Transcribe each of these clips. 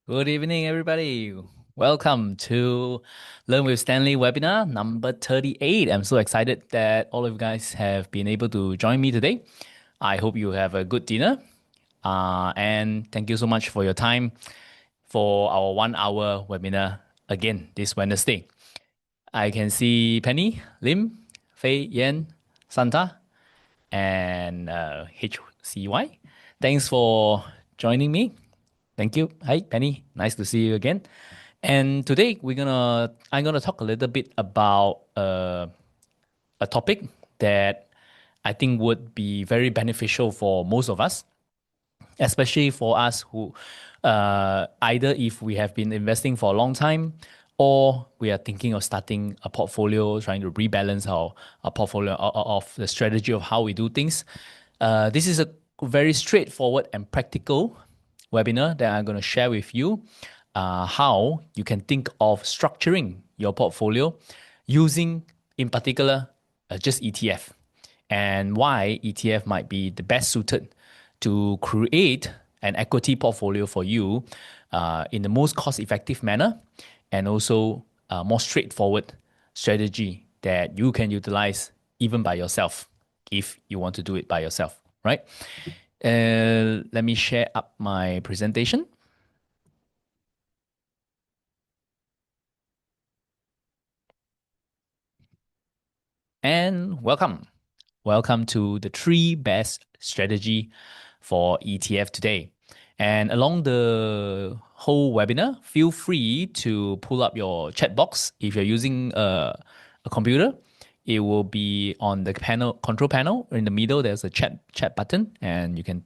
Good evening, everybody. Welcome to Learn with Stanley webinar number 38. I'm so excited that all of you guys have been able to join me today. I hope you have a good dinner. And thank you so much for your time for our 1 hour webinar again this Wednesday. I can see Penny, Lim, Fei, Yan, Santa, and HCY. Thanks for joining me. Thank you. Hi, Penny. Nice to see you again. And today I'm gonna talk a little bit about a topic that I think would be very beneficial for most of us, especially for us who either if we have been investing for a long time or we are thinking of starting a portfolio, trying to rebalance our portfolio of the strategy of how we do things. This is a very straightforward and practical webinar that I'm going to share with you how you can think of structuring your portfolio using, in particular, just ETF, and why ETF might be the best suited to create an equity portfolio for you in the most cost effective manner and also a more straightforward strategy that you can utilize even by yourself if you want to do it by yourself, right? Let me share up my presentation. And welcome. Welcome to the three best strategy for ETF today. And along the whole webinar, feel free to pull up your chat box. If you're using a computer, it will be on the control panel. In the middle, there's a chat button, and you can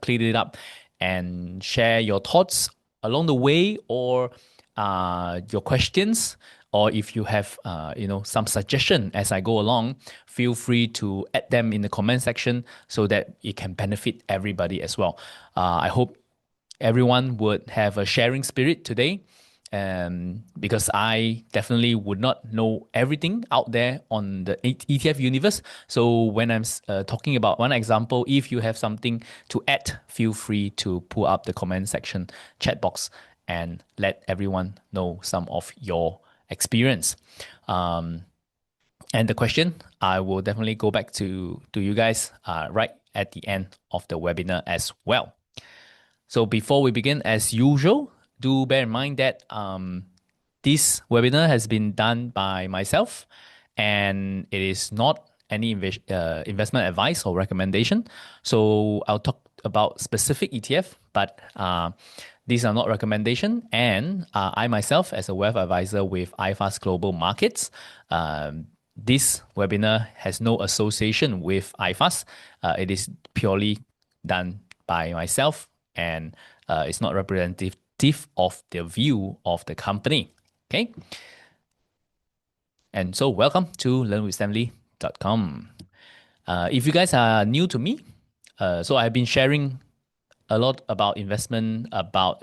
click it up and share your thoughts along the way, or your questions, or if you have some suggestion as I go along, feel free to add them in the comment section so that it can benefit everybody as well. I hope everyone would have a sharing spirit today, because I definitely would not know everything out there on the ETF universe. So when I'm talking about one example, if you have something to add, feel free to pull up the comment section chat box and let everyone know some of your experience. And the question, I will definitely go back to you guys right at the end of the webinar as well. So before we begin, as usual, do bear in mind that this webinar has been done by myself, and it is not any investment advice or recommendation. So I'll talk about specific ETF, but these are not recommendation. And I myself, as a wealth advisor with iFast Global Markets, this webinar has no association with iFast. It is purely done by myself, and it's not representative of the view of the company. Okay. And so welcome to learnwithstanley.com. If you guys are new to me, so I've been sharing a lot about investment, about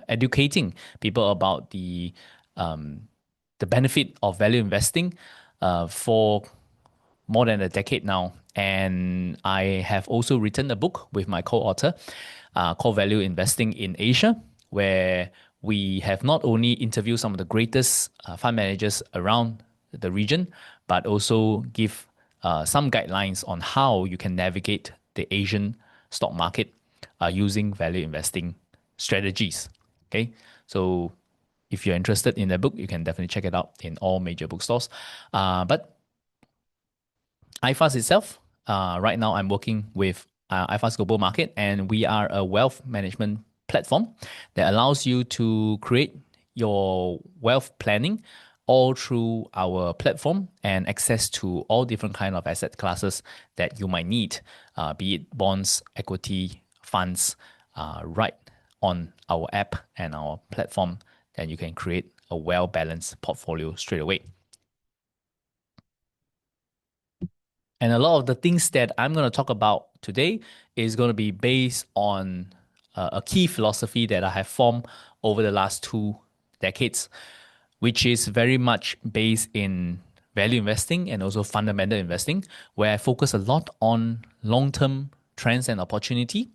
educating people about the benefit of value investing for more than a decade now. And I have also written a book with my co-author called Value Investing in Asia, where we have not only interviewed some of the greatest fund managers around the region, but also give some guidelines on how you can navigate the Asian stock market using value investing strategies. Okay, so if you're interested in the book, you can definitely check it out in all major bookstores. But iFast itself, right now I'm working with iFast Global Market, and we are a wealth management platform that allows you to create your wealth planning all through our platform and access to all different kind of asset classes that you might need, be it bonds, equity, funds, right on our app and our platform, then you can create a well-balanced portfolio straight away. And a lot of the things that I'm going to talk about today is going to be based on a key philosophy that I have formed over the last 2 decades, which is very much based in value investing and also fundamental investing, where I focus a lot on long term trends and opportunity,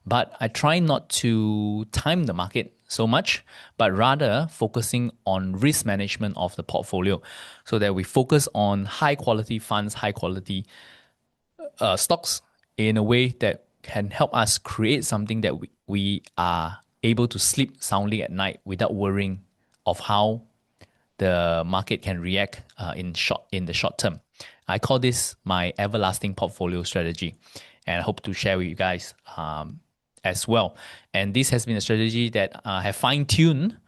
but I try not to time the market so much, but rather focusing on risk management of the portfolio so that we focus on high quality funds, high quality stocks in a way that can help us create something that we are able to sleep soundly at night without worrying of how the market can react in the short term. I call this my everlasting portfolio strategy, and I hope to share with you guys as well. And this has been a strategy that I have fine tuned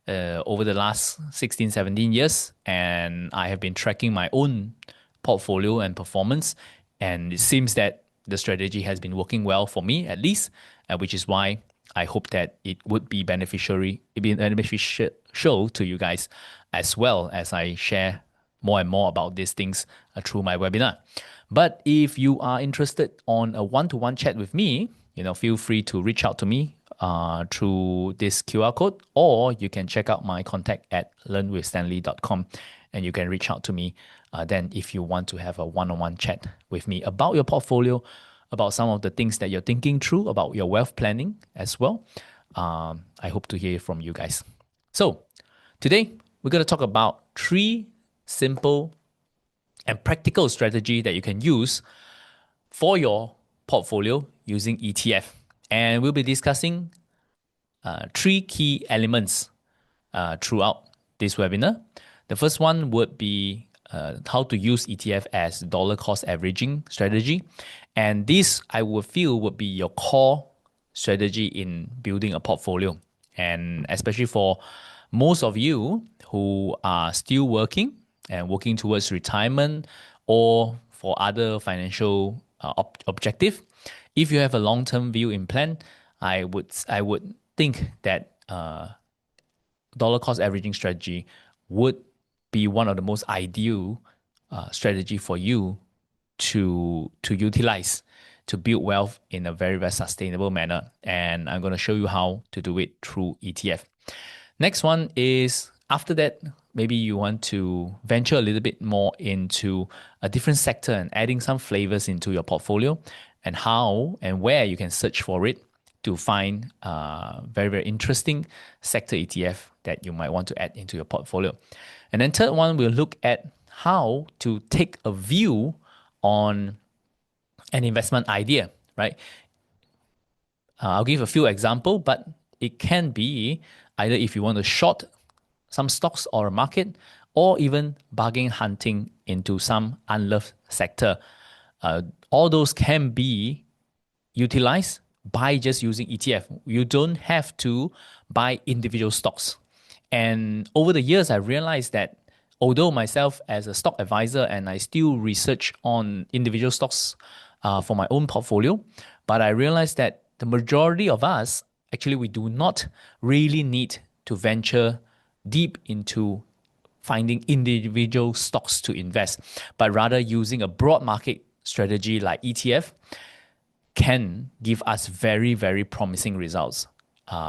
over the last 16, 17 years, and I have been tracking my own portfolio and performance. And it seems that the strategy has been working well for me, at least, which is why I hope that it would be beneficial to you guys as well as I share more and more about these things through my webinar. But if you are interested on a one-to-one chat with me, feel free to reach out to me through this QR code, or you can check out my contact at learnwithstanley.com, and you can reach out to me then if you want to have a one-on-one chat with me about your portfolio, about some of the things that you're thinking through, about your wealth planning as well. I hope to hear from you guys. So today, we're going to talk about 3 simple and practical strategy that you can use for your portfolio using ETF. And we'll be discussing 3 key elements throughout this webinar. The first one would be how to use ETF as dollar cost averaging strategy. And this, I would feel, would be your core strategy in building a portfolio. And especially for most of you who are still working and working towards retirement or for other financial objective, if you have a long-term view in plan, I would think that dollar cost averaging strategy would be one of the most ideal strategy for you to utilize to build wealth in a very, very sustainable manner. And I'm going to show you how to do it through ETF. Next one is, after that, maybe you want to venture a little bit more into a different sector and adding some flavors into your portfolio, and how and where you can search for it to find very, very interesting sector ETF that you might want to add into your portfolio. And then third one, we'll look at how to take a view on an investment idea, right? I'll give a few examples, but it can be either if you want to short some stocks or a market, or even bargain hunting into some unloved sector. All those can be utilized by just using ETF. You don't have to buy individual stocks. And over the years, I realized that although myself as a stock advisor and I still research on individual stocks for my own portfolio, but I realized that the majority of us, actually, we do not really need to venture deep into finding individual stocks to invest, but rather using a broad market strategy like ETF can give us very, very promising results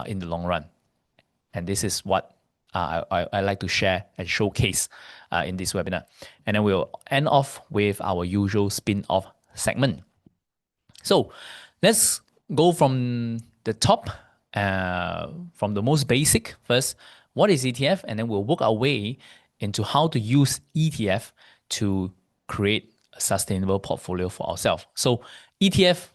in the long run. And this is what I like to share and showcase in this webinar. And then we'll end off with our usual spin-off segment. So let's go from the top, from the most basic first. What is ETF? And then we'll work our way into how to use ETF to create a sustainable portfolio for ourselves. So ETF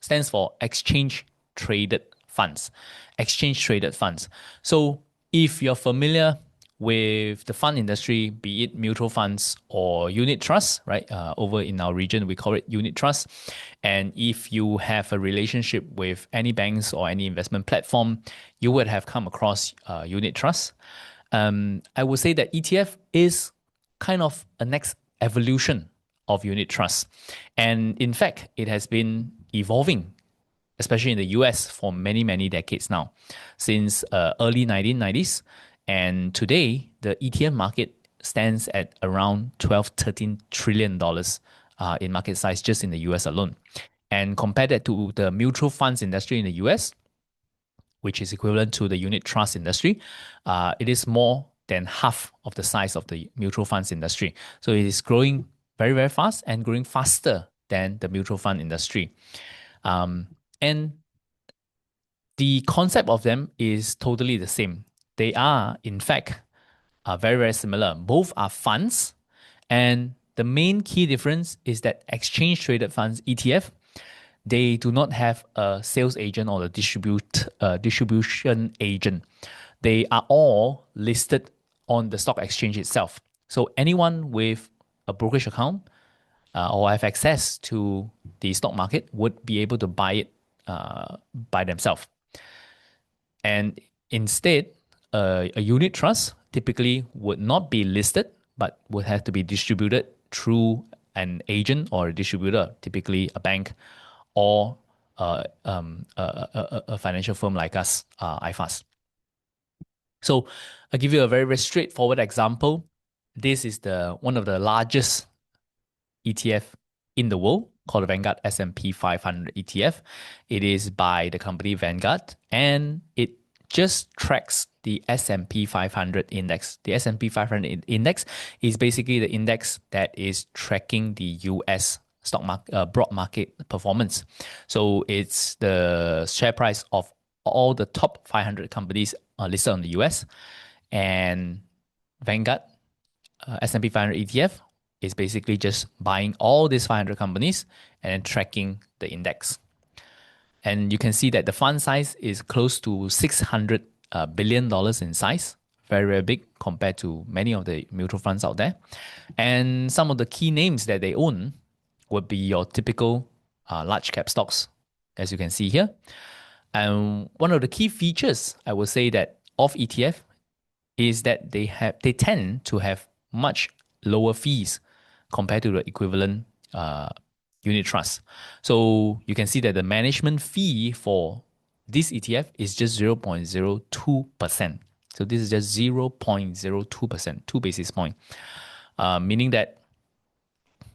stands for exchange traded funds. Exchange traded funds. So if you're familiar with the fund industry, be it mutual funds or unit trusts, right? Over in our region, we call it unit trust. And if you have a relationship with any banks or any investment platform, you would have come across unit trusts. I would say that ETF is kind of a next evolution of unit trust. And in fact, it has been evolving, especially in the US, for many, many decades now, since early 1990s. And today, the ETF market stands at around $12-13 trillion in market size just in the US alone. And compare that to the mutual funds industry in the US, which is equivalent to the unit trust industry, it is more than half of the size of the mutual funds industry. So it is growing very, very fast and growing faster than the mutual fund industry. And the concept of them is totally the same. They are, in fact, very, very similar. Both are funds. And the main key difference is that exchange traded funds, ETF, they do not have a sales agent or a distribution agent. They are all listed on the stock exchange itself. So anyone with a brokerage account or have access to the stock market would be able to buy it by themselves. And instead, a unit trust typically would not be listed, but would have to be distributed through an agent or a distributor, typically a bank or a financial firm like us, IFAS. So I'll give you a very, very straightforward example. This is the one of the largest ETF in the world called the Vanguard S&P 500 ETF. It is by the company Vanguard, and it just tracks the S&P 500 index. The S&P 500 index is basically the index that is tracking the US stock market, broad market performance. So it's the share price of all the top 500 companies listed on the US, and Vanguard S&P 500 ETF is basically just buying all these 500 companies and then tracking the index. And you can see that the fund size is close to $600 billion in size, very, very big compared to many of the mutual funds out there. And some of the key names that they own would be your typical large cap stocks, as you can see here. And one of the key features I would say that of ETF is that they tend to have much lower fees compared to the equivalent unit trust. So you can see that the management fee for this ETF is just 0.02%. So this is just 0.02%, 2 basis points, meaning that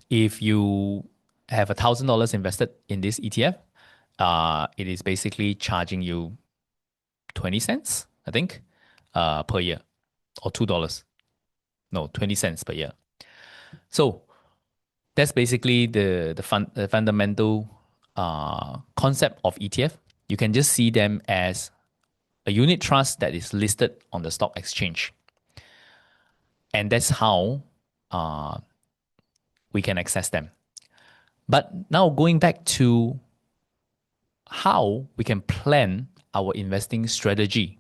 if you have $1,000 invested in this ETF, it is basically charging you 20 cents, I think, per year, or $2. No, 20 cents per year. So that's basically the fundamental concept of ETF. You can just see them as a unit trust that is listed on the stock exchange. And that's how we can access them. But now going back to how we can plan our investing strategy,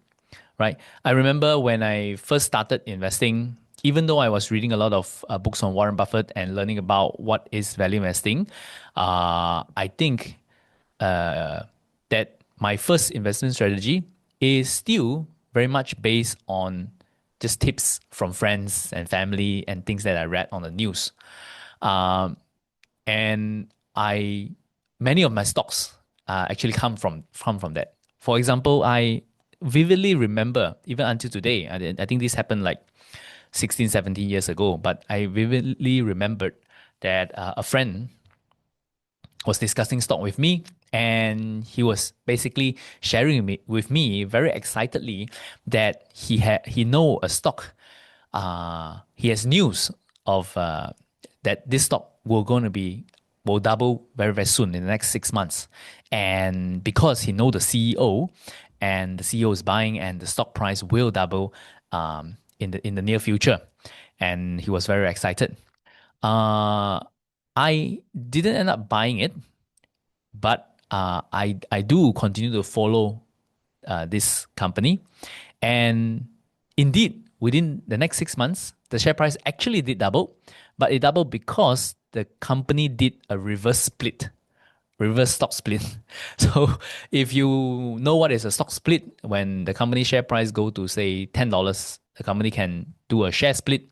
right? I remember when I first started investing, even though I was reading a lot of books on Warren Buffett and learning about what is value investing, I think that my first investment strategy is still very much based on just tips from friends and family and things that I read on the news. Um, and I many of my stocks actually come from that. For example, I vividly remember even until today. I think this happened like 16, 17 years ago, but I vividly remembered that a friend was discussing stock with me, and he was basically sharing with me very excitedly that he know a stock. He has news of that this stock will double very, very soon in the next 6 months. And because he know the CEO, and the CEO is buying, and the stock price will double in the near future, and he was very excited. I didn't end up buying it, but I do continue to follow this company, and indeed within the next 6 months, the share price actually did double, but it doubled because the company did a reverse stock split. So if you know what is a stock split, when the company share price go to say $10, the company can do a share split,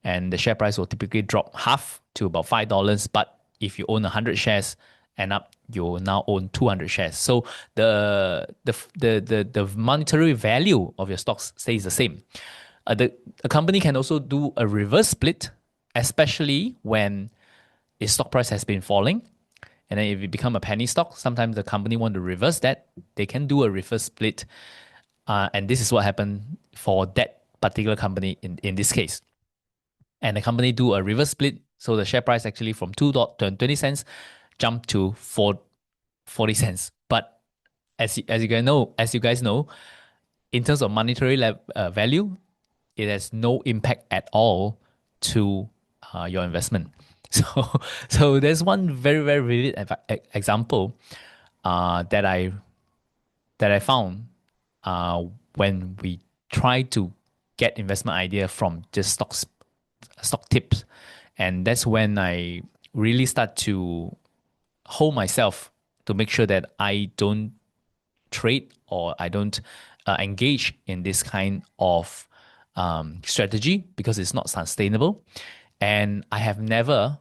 and the share price will typically drop half to about $5. But if you own 100 shares, end up you now own 200 shares. So the monetary value of your stocks stays the same. The company can also do a reverse split, especially when its stock price has been falling. And then if it become a penny stock, sometimes the company want to reverse that. They can do a reverse split. And this is what happened for that particular company in this case. And the company do a reverse split. So the share price actually from 20 cents jumped to 40 cents. But as you guys know, in terms of monetary value, it has no impact at all to your investment. So, so there's one very very vivid example that I found when we try to get investment idea from just stock tips, and that's when I really start to hold myself to make sure that I don't trade or I don't engage in this kind of strategy because it's not sustainable. And I have never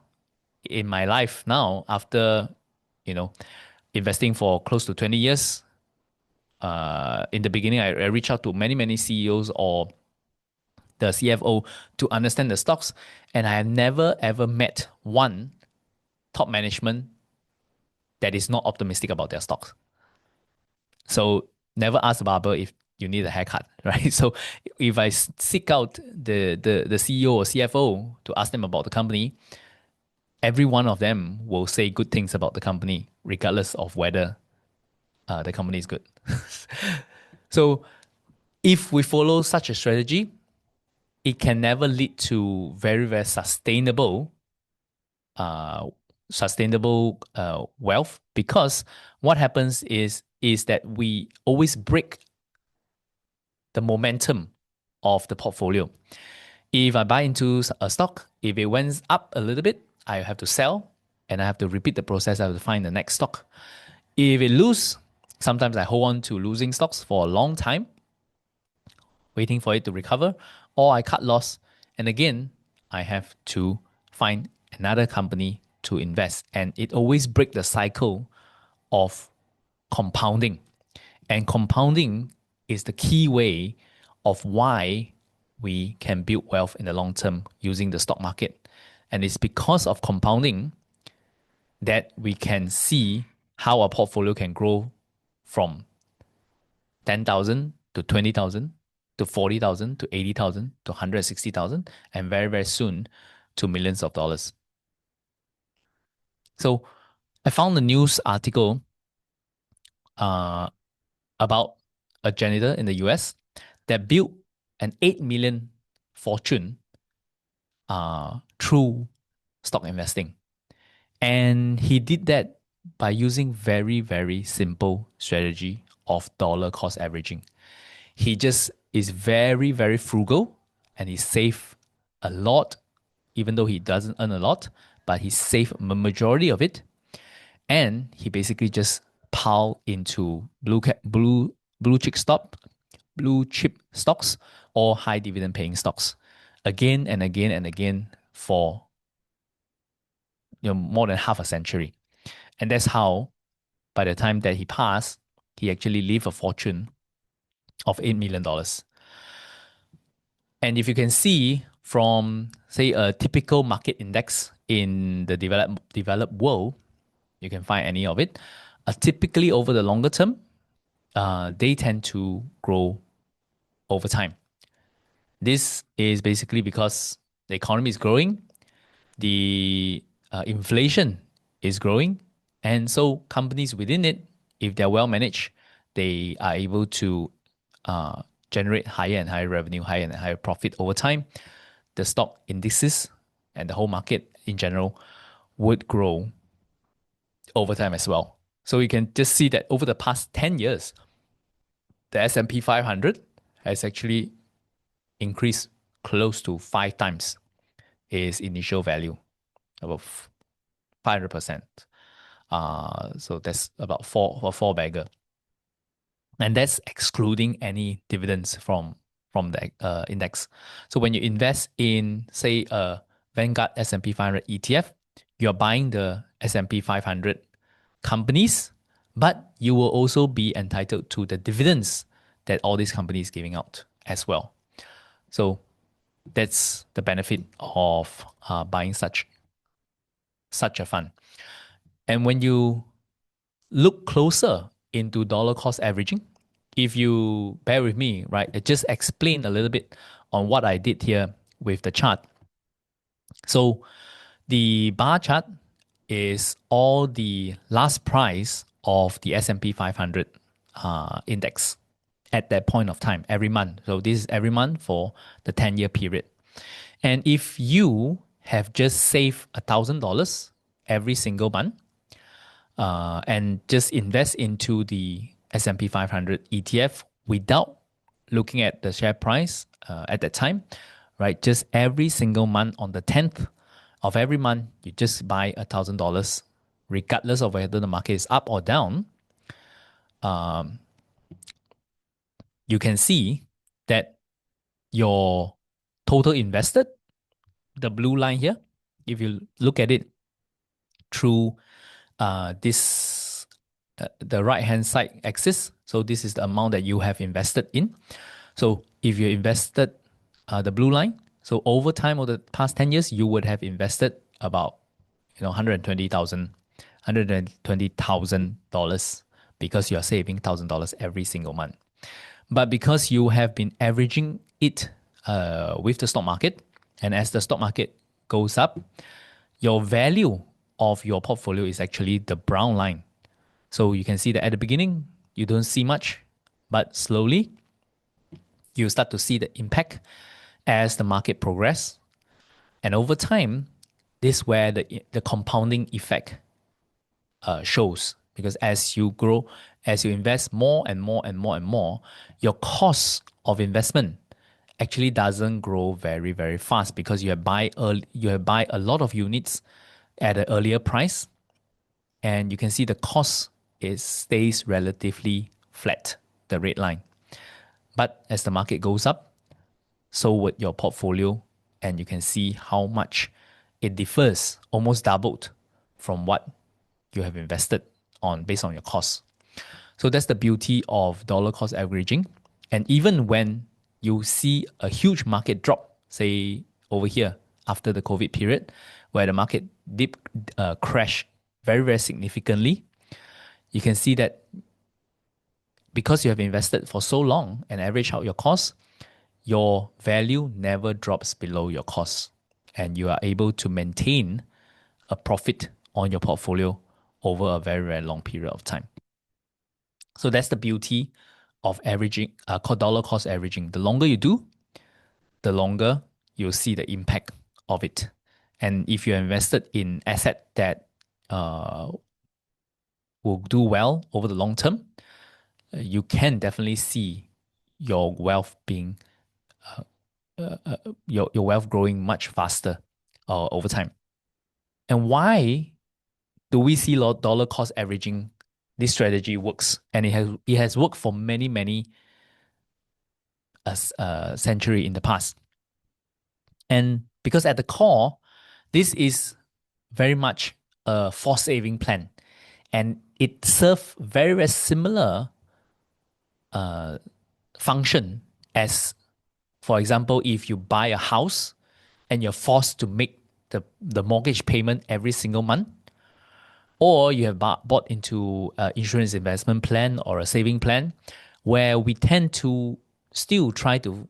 in my life now, after you know investing for close to 20 years, in the beginning, I reached out to many CEOs or the CFO to understand the stocks, and I have never ever met one top management that is not optimistic about their stocks. So never ask the barber if you need a haircut, right? So if I seek out the CEO or CFO to ask them about the company, every one of them will say good things about the company, regardless of whether the company is good. So if we follow such a strategy, it can never lead to very uh, sustainable wealth, because what happens is that we always break the momentum of the portfolio. If I buy into a stock, if it went up a little bit, I have to sell and I have to repeat the process. I have to find the next stock. If it lose, sometimes I hold on to losing stocks for a long time, waiting for it to recover, or I cut loss. And again, I have to find another company to invest. And it always break the cycle of compounding. And compounding is the key way of why we can build wealth in the long term using the stock market. And it's because of compounding that we can see how our portfolio can grow from 10,000 to 20,000 to 40,000 to 80,000 to 160,000, and very soon to millions of dollars. So I found a news article uh, about a janitor in the US that built an 8 million fortune through stock investing. And he did that by using very simple strategy of dollar cost averaging. He just is very frugal, and he save a lot, even though he doesn't earn a lot, but he saved a majority of it. And he basically just pile into blue chip stocks or high dividend paying stocks again and again and again for more than half a century. And that's how, by the time that he passed, he actually left a fortune of $8 million. And if you can see from, say, a typical market index in the developed world, you can find any of it. Typically, over the longer term, they tend to grow over time. This is basically because the economy is growing, the inflation is growing, and so companies within it, if they're well managed, they are able to uh, generate higher and higher revenue, higher and higher profit over time. The stock indices and the whole market in general would grow over time as well. So you can just see that over the past 10 years, the S&P 500 has actually increased close to 5 times its initial value, about 500%. So that's about four bagger, and that's excluding any dividends from the index. So when you invest in, say, a Vanguard S&P 500 ETF, you're buying the S&P 500 companies, but you will also be entitled to the dividends that all these companies giving out as well. So that's the benefit of buying such a fund. And when you look closer into dollar cost averaging, if you bear with me, right, I just explain a little bit on what I did here with the chart. So the bar chart is all the last price of the S&P 500 index at that point of time every month. So this is every month for the 10-year period. And if you have just saved $1,000 every single month and just invest into the S&P 500 ETF without looking at the share price at that time, right? Just every single month on the 10th of every month, you just buy $1,000, regardless of whether the market is up or down. You can see that your total invested, the blue line here, if you look at it through this the right hand side axis, so this is the amount that you have invested in. So if you invested the blue line, so over time, over the past 10 years, you would have invested about $120,000 because you're saving $1,000 every single month. But because you have been averaging it with the stock market, and as the stock market goes up, your value of your portfolio is actually the brown line. So you can see that at the beginning, you don't see much, but slowly you start to see the impact as the market progress. And over time, this is where the compounding effect shows. Because as you grow, as you invest more and more and more and more, your cost of investment actually doesn't grow very, very fast because you have buy a lot of units at an earlier price. And you can see the cost stays relatively flat, the red line. But as the market goes up, so would your portfolio, and you can see how much it differs, almost doubled from what you have invested on based on your costs. So that's the beauty of dollar cost averaging. And even when you see a huge market drop, say over here after the COVID period, where the market did crash very, very significantly, you can see that because you have invested for so long and average out your costs, your value never drops below your costs. And you are able to maintain a profit on your portfolio over a very, very long period of time. So that's the beauty of averaging, dollar cost averaging. The longer you do, the longer you'll see the impact of it. And if you're invested in asset that will do well over the long term, you can definitely see your wealth being your wealth growing much faster over time. And why do we see dollar cost averaging? This strategy works, and it has worked for many century in the past. And because at the core, this is very much a forced saving plan, and it serves very similar function as, for example, if you buy a house and you're forced to make the mortgage payment every single month, or you have bought into an insurance investment plan or a saving plan, where we tend to still try to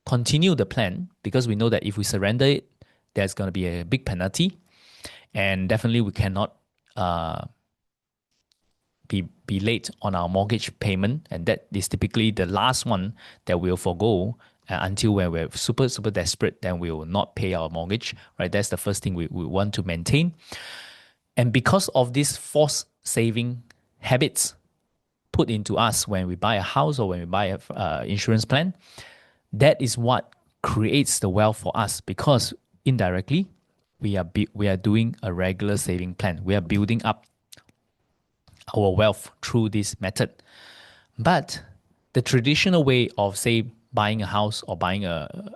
continue the plan because we know that if we surrender it, there's going to be a big penalty. And definitely we cannot be late on our mortgage payment. And that is typically the last one that we'll forego until when we're super desperate, then we will not pay our mortgage, right? That's the first thing we want to maintain. And because of these forced saving habits put into us when we buy a house or when we buy an insurance plan, that is what creates the wealth for us, because indirectly we are doing a regular saving plan. We are building up our wealth through this method. But the traditional way of, say, buying a house or buying a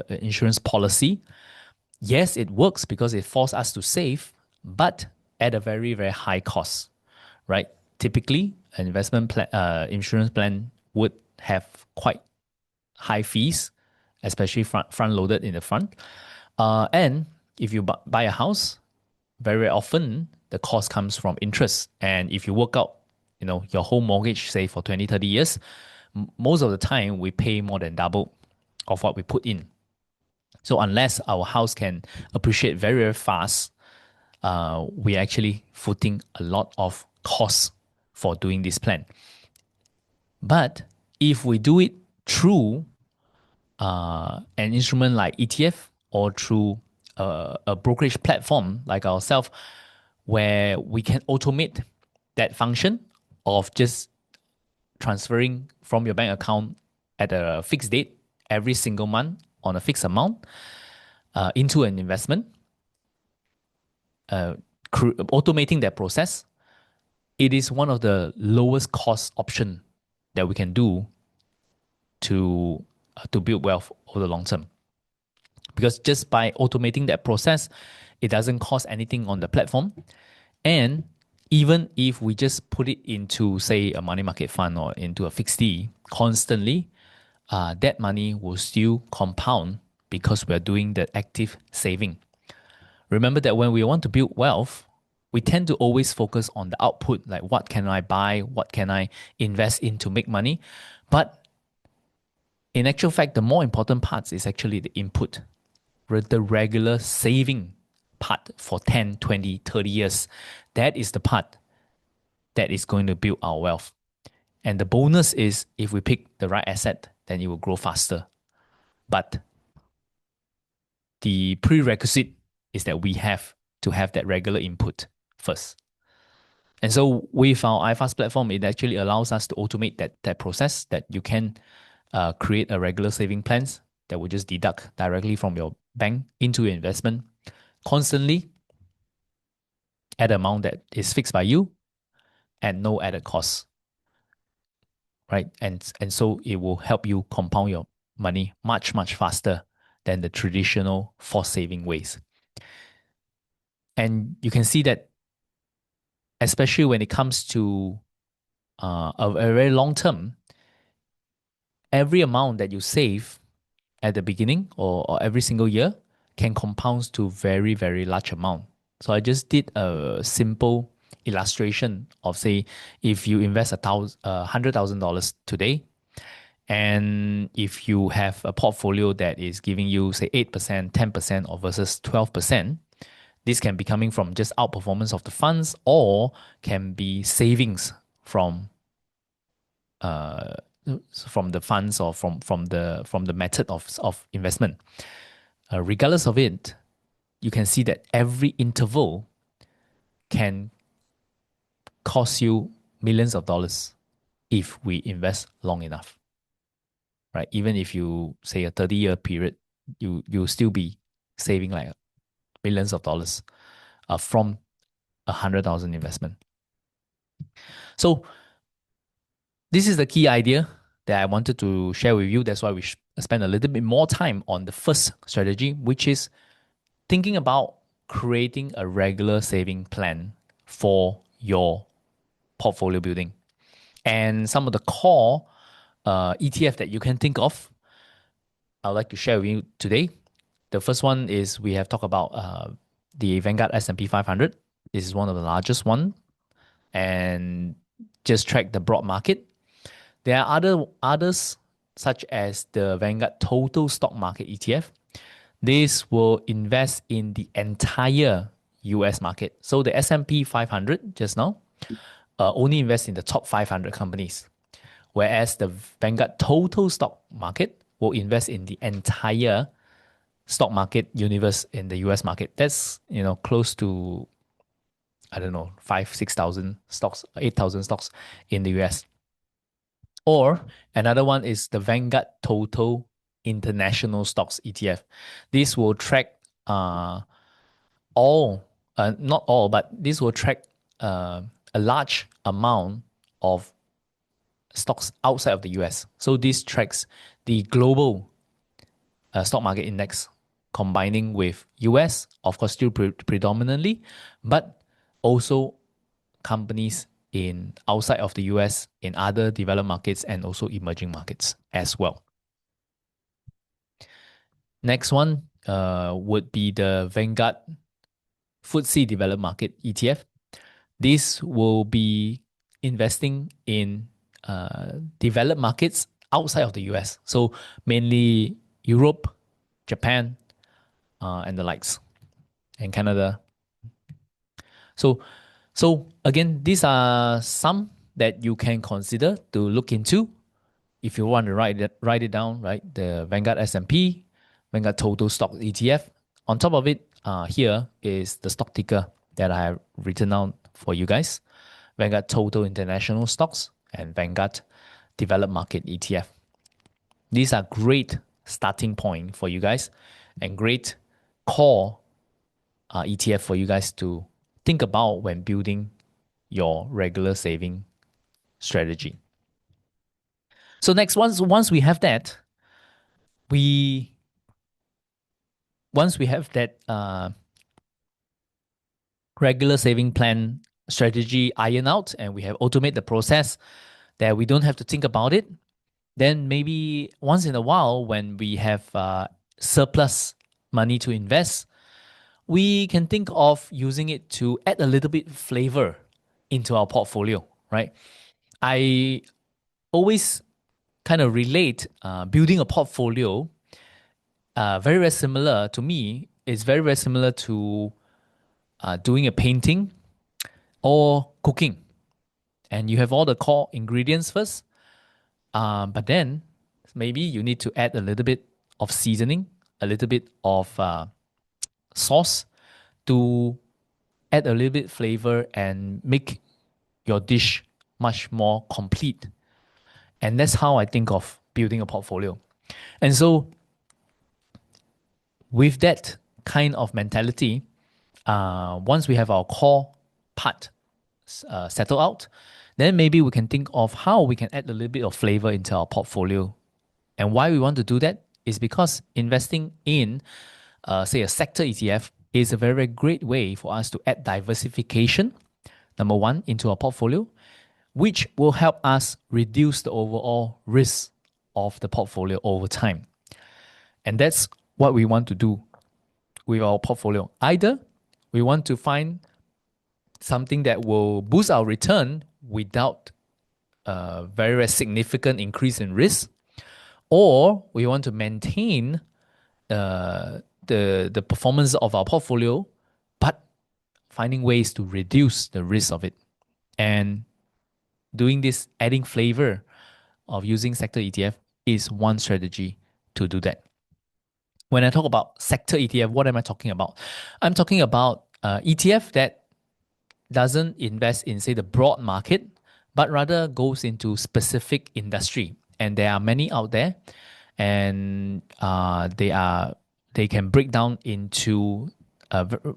insurance policy, yes, it works because it forces us to save, but at a very, very high cost, right? Typically, an investment plan, insurance plan would have quite high fees, especially front loaded in the front. And if you buy a house, very often the cost comes from interest. And if you work out, your whole mortgage, say for 20, 30 years, most of the time we pay more than double of what we put in. So unless our house can appreciate very, very fast, we're actually footing a lot of costs for doing this plan. But if we do it through an instrument like ETF or through a brokerage platform like ourselves, where we can automate that function of just transferring from your bank account at a fixed date every single month on a fixed amount into an investment, uh, automating that process, it is one of the lowest cost option that we can do to build wealth over the long term. Because just by automating that process, it doesn't cost anything on the platform. And even if we just put it into, say, a money market fund or into a fixed D constantly, that money will still compound because we're doing the active saving. Remember that when we want to build wealth, we tend to always focus on the output, like what can I buy, what can I invest in to make money. But in actual fact, the more important part is actually the input, the regular saving part for 10, 20, 30 years. That is the part that is going to build our wealth. And the bonus is if we pick the right asset, then it will grow faster. But the prerequisite is that we have to have that regular input first. And so with our iFast platform, it actually allows us to automate that process, that you can create a regular saving plans that will just deduct directly from your bank into your investment constantly at an amount that is fixed by you and no added cost, right? And so it will help you compound your money much, much faster than the traditional forced saving ways. And you can see that, especially when it comes to a very long term, every amount that you save at the beginning or every single year can compound to very, very large amount. So I just did a simple illustration of, say, if you invest $100,000 today, and if you have a portfolio that is giving you, say, 8%, 10%, or versus 12%, this can be coming from just outperformance of the funds or can be savings uh, from the funds or from the method of investment. Regardless of it, you can see that every interval can cost you millions of dollars if we invest long enough, right? Even if you say a 30-year period, you'll still be saving like millions of dollars from 100,000 investment. So this is the key idea that I wanted to share with you. That's why we spend a little bit more time on the first strategy, which is thinking about creating a regular saving plan for your portfolio building. And some of the core ETF that you can think of, I'd like to share with you today. The first one is we have talked about the Vanguard S&P 500. This is one of the largest one, and just track the broad market. There are others such as the Vanguard Total Stock Market ETF. This will invest in the entire US market. So the S&P 500 just now only invest in the top 500 companies, whereas the Vanguard Total Stock Market will invest in the entire stock market universe in the US market. That's close to, I don't know, 5,000-6,000 stocks, 8,000 stocks in the US. Or another one is the Vanguard Total International Stocks ETF. This will track not all, but this will track a large amount of stocks outside of the US. So this tracks the global stock market index, combining with US, of course, still predominantly, but also companies in outside of the US, in other developed markets, and also emerging markets as well. Next one would be the Vanguard FTSE Developed Market ETF. This will be investing in developed markets outside of the US. So mainly Europe, Japan, and the likes, and Canada. So again, these are some that you can consider to look into if you want to write it down, right? The Vanguard S&P, Vanguard Total Stock ETF. On top of it, here is the stock ticker that I have written down for you guys. Vanguard Total International Stocks and Vanguard Developed Market ETF. These are great starting point for you guys and great core ETF for you guys to think about when building your regular saving strategy. So next, once we have that, we once we have that regular saving plan strategy iron out and we have automate the process that we don't have to think about it, then maybe once in a while when we have surplus money to invest, we can think of using it to add a little bit flavor into our portfolio, right? I always kind of relate building a portfolio very, very similar to me. It's very, very similar to doing a painting or cooking. And you have all the core ingredients first, but then maybe you need to add a little bit of seasoning, a little bit of sauce to add a little bit flavor and make your dish much more complete. And that's how I think of building a portfolio. And so, with that kind of mentality, once we have our core part settled out, then maybe we can think of how we can add a little bit of flavor into our portfolio. And why we want to do that is because investing in, say, a sector ETF is a very, very great way for us to add diversification, number one, into our portfolio, which will help us reduce the overall risk of the portfolio over time. And that's what we want to do with our portfolio. Either we want to find something that will boost our return without a very, very significant increase in risk, or we want to maintain the performance of our portfolio, but finding ways to reduce the risk of it. And doing this, adding flavor of using sector ETF is one strategy to do that. When I talk about sector ETF, what am I talking about? I'm talking about ETF that doesn't invest in, say, the broad market, but rather goes into specific industry. And there are many out there, and they can break down into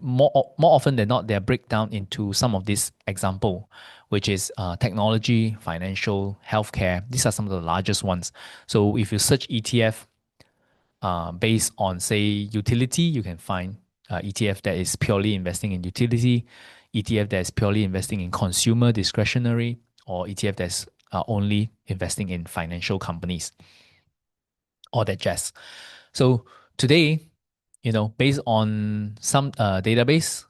more often than not, they're break down into some of these example, which is technology, financial, healthcare. These are some of the largest ones. So if you search ETF based on, say, utility, you can find ETF that is purely investing in utility, ETF that is purely investing in consumer discretionary, or ETF that's only investing in financial companies, all that jazz. So today, based on some database,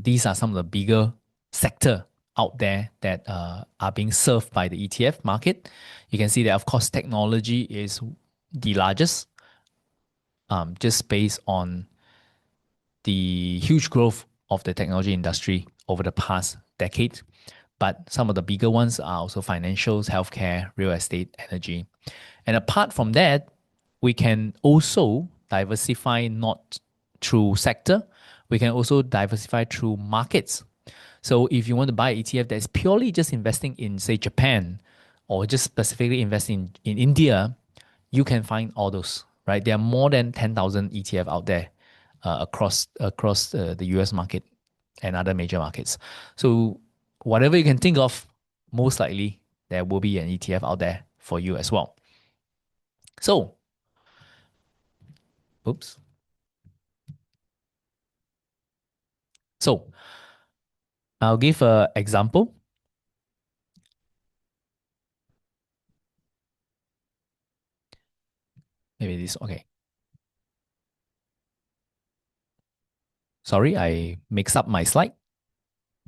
these are some of the bigger sector out there that are being served by the ETF market. You can see that, of course, technology is the largest, just based on the huge growth of the technology industry over the past decade. But some of the bigger ones are also financials, healthcare, real estate, energy. And apart from that, we can also diversify not through sector, we can also diversify through markets. So if you want to buy an ETF that's purely just investing in, say, Japan, or just specifically investing in India, you can find all those, right? There are more than 10,000 ETF out there across the US market and other major markets. So whatever you can think of, most likely there will be an ETF out there for you as well. So, oops. So I'll give an example. Maybe this, okay. Sorry, I mixed up my slide.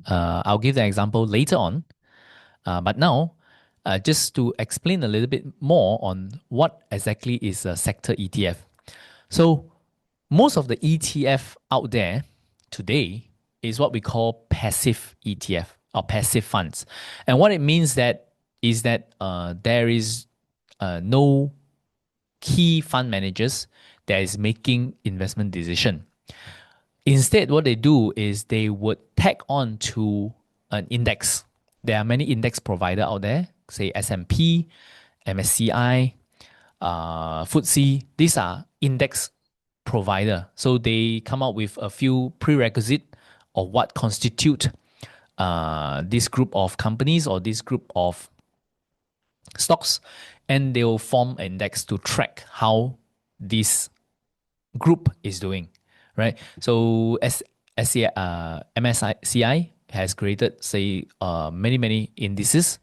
I'll give the example later on. But now, just to explain a little bit more on what exactly is a sector ETF. So most of the ETF out there today is what we call passive ETF. or passive funds. And what it means that is that there is no key fund managers that is making investment decision. Instead, what they do is they would tag on to an index. There are many index provider out there, say S&P, MSCI, FTSE. These are index provider. So they come up with a few prerequisite of what constitute this group of companies or this group of stocks, and they will form an index to track how this group is doing, right? So as MSCI has created, say, many indices,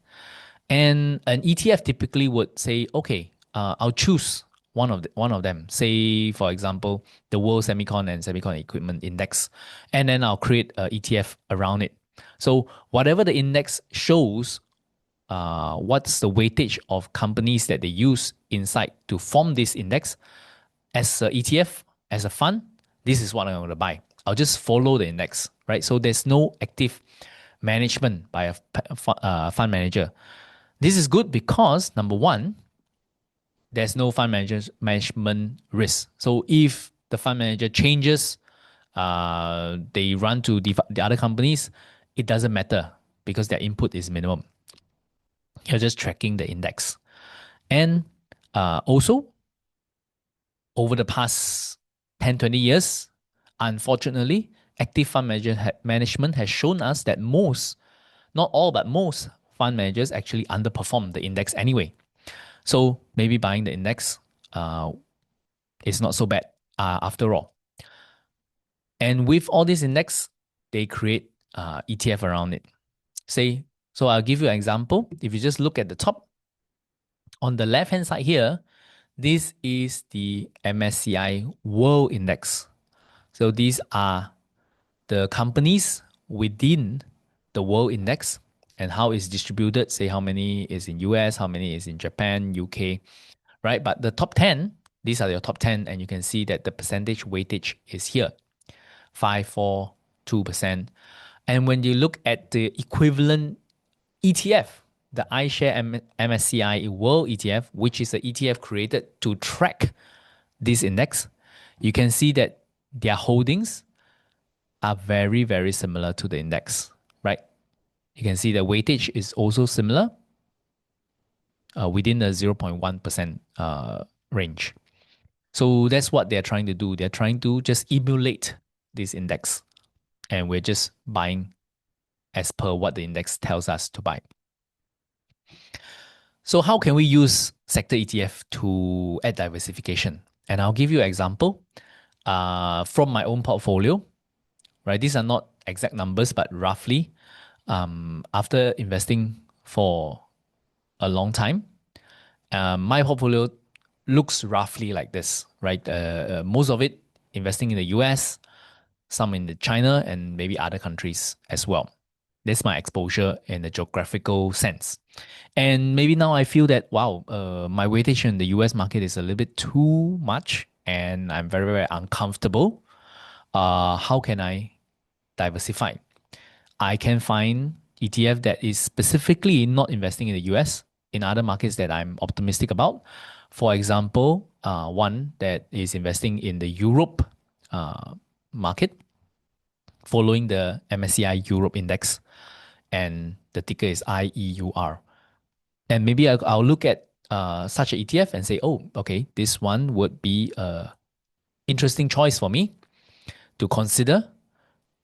and an ETF typically would say, okay, I'll choose one of them. Say, for example, the World Semicon and Semicon Equipment Index, and then I'll create a ETF around it. So whatever the index shows, what's the weightage of companies that they use inside to form this index as a ETF, as a fund, this is what I'm going to buy. I'll just follow the index, right? So there's no active management by a fund manager. This is good because number one, there's no management risk. So if the fund manager changes, they run to the other companies, it doesn't matter because their input is minimum. You're just tracking the index. And also, over the past 10, 20 years, unfortunately, active fund management has shown us that most, not all, but most fund managers actually underperform the index anyway. So maybe buying the index is not so bad after all. And with all this index, they create ETF around it. Say, so I'll give you an example. If you just look at the top, on the left-hand side here, this is the MSCI World Index. So these are the companies within the World Index and how it's distributed. Say how many is in US, how many is in Japan, UK, right? But the top 10, these are your top 10, and you can see that the percentage weightage is here, 5, 4, 2%. And when you look at the equivalent ETF, the iShare MSCI World ETF, which is the ETF created to track this index, you can see that their holdings are very, very similar to the index, right? You can see the weightage is also similar within the 0.1% range. So that's what they're trying to do. They're trying to just emulate this index, and we're just buying as per what the index tells us to buy. So how can we use sector ETF to add diversification? And I'll give you an example from my own portfolio, right? These are not exact numbers, but roughly, after investing for a long time, my portfolio looks roughly like this, right? Most of it investing in the US, some in the China, and maybe other countries as well. That's my exposure in the geographical sense. And maybe now I feel that, wow, my weightage in the US market is a little bit too much and I'm very, very uncomfortable. How can I diversify? I can find ETF that is specifically not investing in the US, in other markets that I'm optimistic about. For example, one that is investing in the Europe market, following the MSCI Europe Index, and the ticker is IEUR. And maybe I'll look at such an ETF and say, oh, okay, this one would be a interesting choice for me to consider,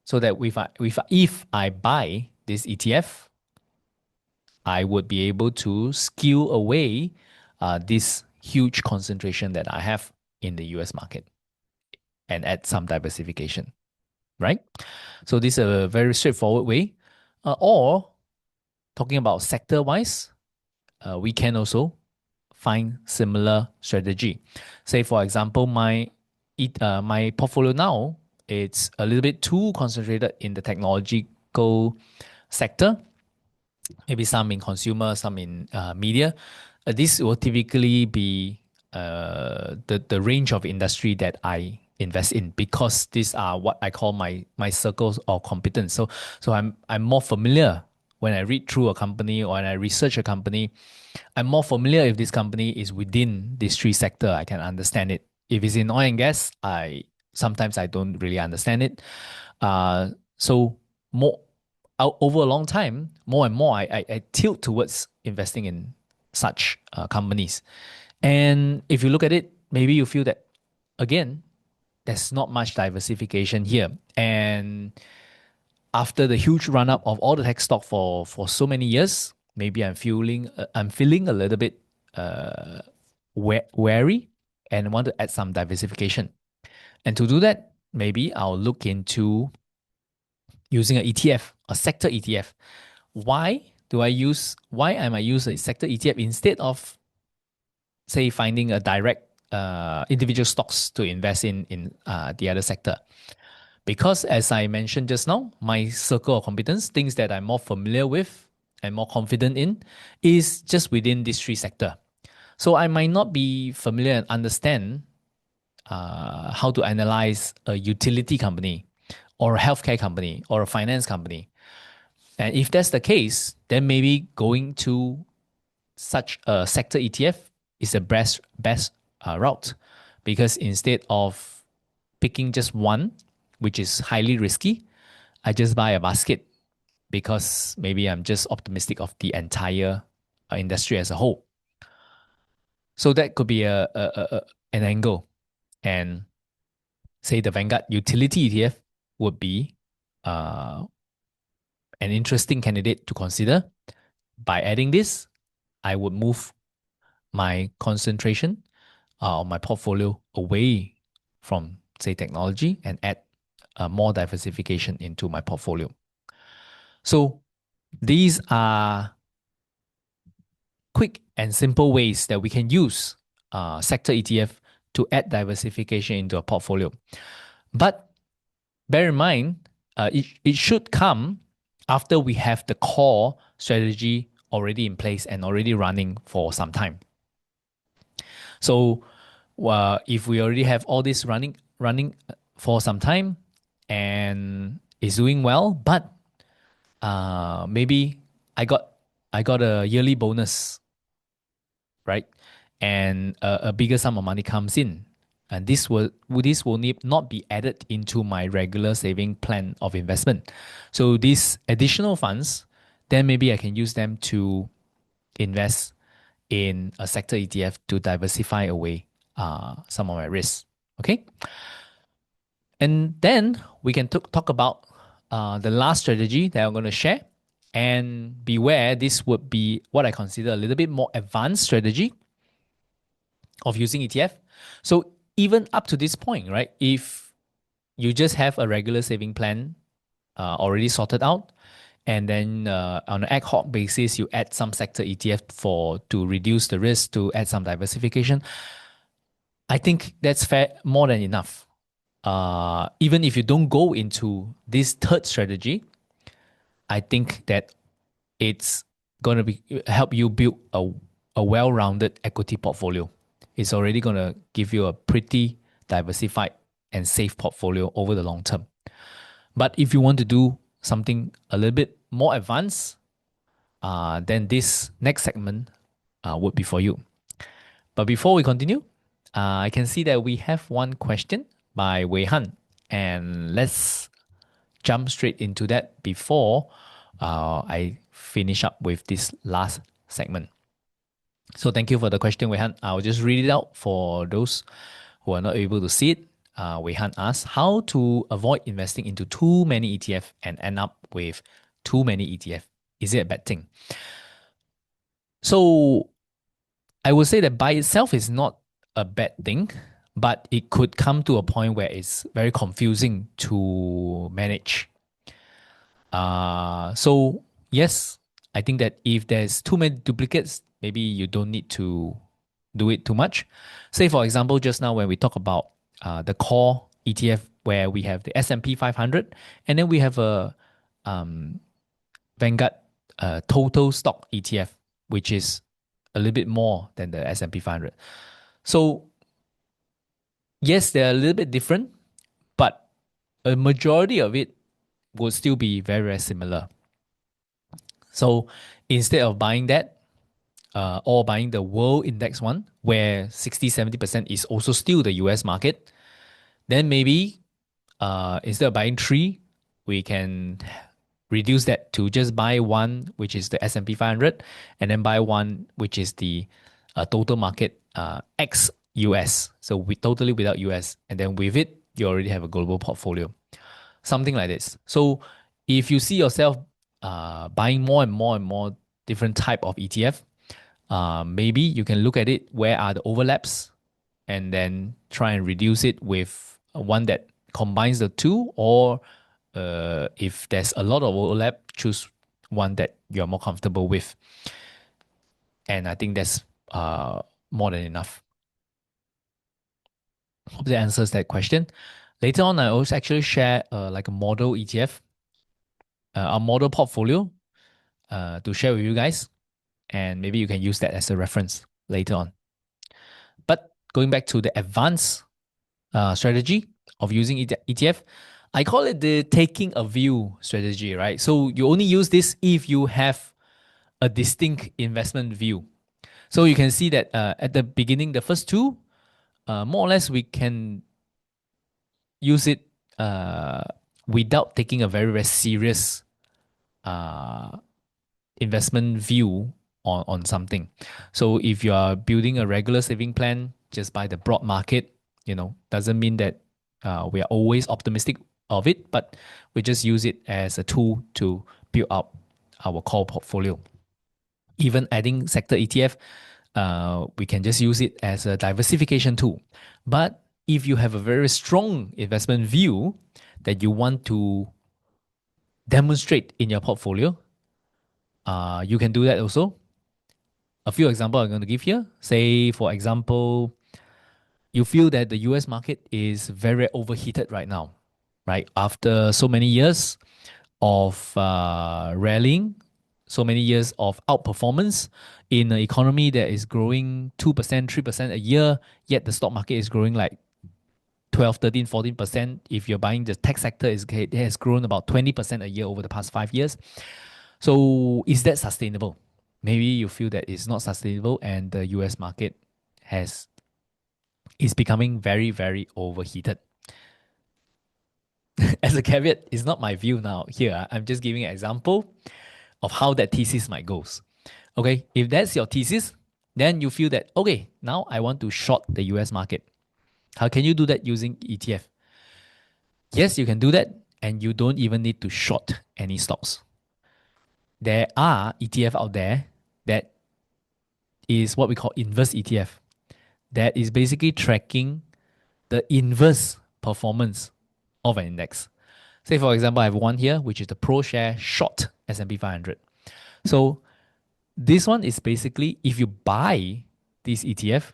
so that if I buy this ETF, I would be able to skew away this huge concentration that I have in the US market and add some diversification, right? So this is a very straightforward way. Or talking about sector-wise, we can also find similar strategy. Say, for example, my portfolio now, it's a little bit too concentrated in the technological sector, maybe some in consumer, some in media. This will typically be the range of industry that I invest in, because these are what I call my circles of competence. So I'm more familiar when I read through a company or when I research a company, I'm more familiar if this company is within this three sector. I can understand it. If it's in oil and gas, I sometimes I don't really understand it. So more over a long time, more and more, I tilt towards investing in such companies. And if you look at it, maybe you feel that again, there's not much diversification here. And after the huge run up of all the tech stock for so many years, maybe I'm feeling a little bit uh, wary and want to add some diversification. And to do that, maybe I'll look into using an ETF, a sector ETF. Why am I use a sector ETF instead of say finding a direct individual stocks to invest in the other sector? Because as I mentioned just now, my circle of competence, things that I'm more familiar with and more confident in, is just within this three sector. So I might not be familiar and understand how to analyze a utility company or a healthcare company or a finance company. And if that's the case, then maybe going to such a sector ETF is the best route, because instead of picking just one, which is highly risky, I just buy a basket because maybe I'm just optimistic of the entire industry as a whole. So that could be an angle. And say the Vanguard Utility ETF would be uh, an interesting candidate to consider. By adding this, I would move my concentration on my portfolio away from, say, technology and add more diversification into my portfolio. So these are quick and simple ways that we can use sector ETF to add diversification into a portfolio. But bear in mind, it should come after we have the core strategy already in place and already running for some time. So if we already have all this running for some time and is doing well, but maybe I got I got a yearly bonus, right? And a bigger sum of money comes in. And this will need not be added into my regular saving plan of investment. So these additional funds, then maybe I can use them to invest in a sector ETF to diversify away some of my risks. Okay. And then we can talk about the last strategy that I'm going to share. And beware, this would be what I consider a little bit more advanced strategy of using ETF. So even up to this point, right? If you just have a regular saving plan already sorted out, and then on an ad hoc basis, you add some sector ETF for to reduce the risk, to add some diversification, I think that's fair, more than enough. Even if you don't go into this third strategy, I think that it's going to be help you build a well-rounded equity portfolio. It's already going to give you a pretty diversified and safe portfolio over the long term. But if you want to do something a little bit more advanced, then this next segment would be for you. But before we continue, I can see that we have one question by Wei Han, and let's jump straight into that before I finish up with this last segment. So thank you for the question, Wei Han. I'll just read it out for those who are not able to see it. Wei Han asks, how to avoid investing into too many ETF and end up with too many ETF? Is it a bad thing? So I would say that by itself is not a bad thing, but it could come to a point where it's very confusing to manage. So yes, I think that if there's too many duplicates, maybe you don't need to do it too much. Say for example, just now when we talk about the core ETF, where we have the S&P 500, and then we have a Vanguard total stock ETF, which is a little bit more than the S&P 500. So yes, they're a little bit different, but a majority of it will still be very, very similar. So instead of buying that, or buying the world index one, where 60-70% is also still the US market, then maybe instead of buying three, we can reduce that to just buy one, which is the S&P 500, and then buy one, which is the total market ex US. So we totally without US, and then with it, you already have a global portfolio, something like this. So if you see yourself buying more and more and more different type of ETF, maybe you can look at it. Where are the overlaps, and then try and reduce it with one that combines the two, or if there's a lot of overlap, choose one that you're more comfortable with. And I think that's more than enough. Hope that answers that question. Later on, I also actually share like a model ETF, a model portfolio to share with you guys, and maybe you can use that as a reference later on. But going back to the advanced strategy of using ETF, I call it the taking a view strategy, right? So you only use this if you have a distinct investment view. So you can see that at the beginning, the first two, more or less, we can use it uh, without taking a very, very serious uh, investment view on something. So if you are building a regular saving plan just by the broad market, doesn't mean that we are always optimistic of it, but we just use it as a tool to build up our core portfolio. Even adding sector ETF, we can just use it as a diversification tool. But if you have a very strong investment view that you want to demonstrate in your portfolio, you can do that also. A few examples I'm going to give here. Say, for example, you feel that the US market is very overheated right now, right? After so many years of rallying, so many years of outperformance in an economy that is growing 2%, 3% a year, yet the stock market is growing like 12, 13, 14%. If you're buying the tech sector, it has grown about 20% a year over the past 5 years. So is that sustainable? Maybe you feel that it's not sustainable and the US market has is becoming very, very overheated. As a caveat, it's not my view now here. I'm just giving an example of how that thesis might goes. Okay, if that's your thesis, then you feel that, okay, now I want to short the US market. How can you do that using ETF? Yes, you can do that, and you don't even need to short any stocks. There are ETF out there that is what we call inverse ETF, that is basically tracking the inverse performance of an index. Say, for example, I have one here, which is the Pro Share Short S&P 500. So this one is basically, if you buy this ETF